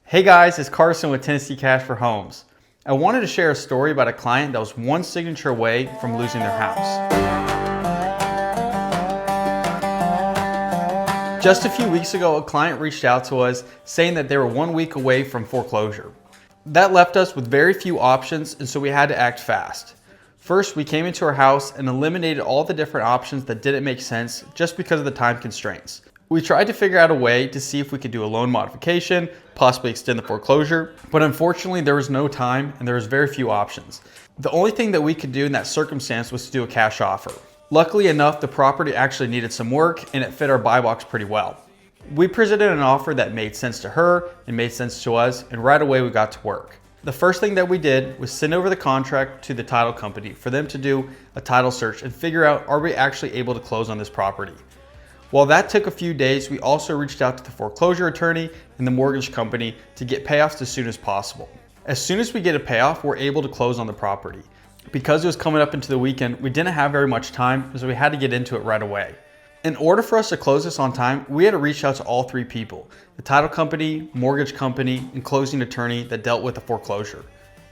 Hey guys, it's Carson with Tennessee Cash for Homes. I wanted to share a story about a client that was one signature away from losing their house. Just a few weeks ago, a client reached out to us saying that they were 1 week away from foreclosure. That left us with very few options, and so we had to act fast. First, we came into our house and eliminated all the different options that didn't make sense just because of the time constraints. We tried to figure out a way to see if we could do a loan modification, possibly extend the foreclosure, but unfortunately there was no time and there was very few options. The only thing that we could do in that circumstance was to do a cash offer. Luckily enough, the property actually needed some work and it fit our buy box pretty well. We presented an offer that made sense to her and made sense to us, and right away we got to work. The first thing that we did was send over the contract to the title company for them to do a title search and figure out, are we actually able to close on this property? While that took a few days, we also reached out to the foreclosure attorney and the mortgage company to get payoffs as soon as possible. As soon as we get a payoff, we're able to close on the property. Because it was coming up into the weekend, we didn't have very much time, so we had to get into it right away. In order for us to close this on time, we had to reach out to all three people: the title company, mortgage company, and closing attorney that dealt with the foreclosure.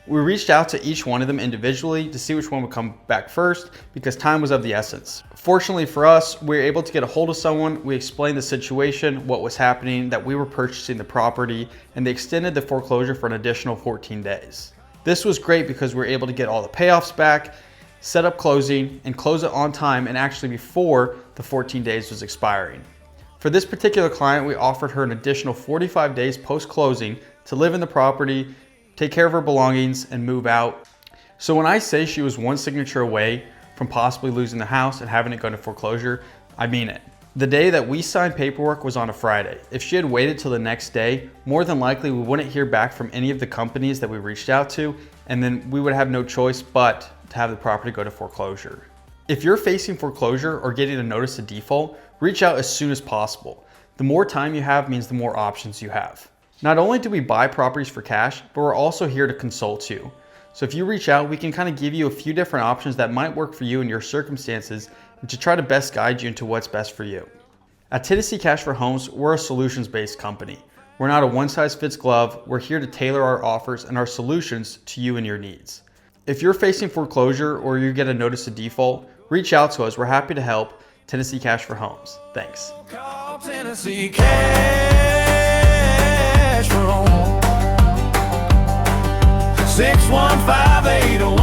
We reached out to each one of them individually to see which one would come back first because time was of the essence. Fortunately for us, we were able to get a hold of someone. We explained the situation, what was happening, that we were purchasing the property, and they extended the foreclosure for an additional 14 days. This was great because we were able to get all the payoffs back, set up closing, and close it on time and actually before the 14 days was expiring. For this particular client, we offered her an additional 45 days post-closing to live in the property, take care of her belongings, and move out. So when I say she was one signature away from possibly losing the house and having it go into foreclosure, I mean it. The day that we signed paperwork was on a Friday. If she had waited till the next day, more than likely we wouldn't hear back from any of the companies that we reached out to, and then we would have no choice but to have the property go to foreclosure. If you're facing foreclosure or getting a notice of default, reach out as soon as possible. The more time you have means the more options you have. Not only do we buy properties for cash, but we're also here to consult you. So if you reach out, we can kind of give you a few different options that might work for you in your circumstances and to try to best guide you into what's best for you. At Tennessee Cash for Homes, we're a solutions-based company. We're not a one-size-fits-glove. We're here to tailor our offers and our solutions to you and your needs. If you're facing foreclosure or you get a notice of default, reach out to us. We're happy to help. Tennessee Cash for Homes. Thanks. Call Tennessee Cash for Homes. 615-801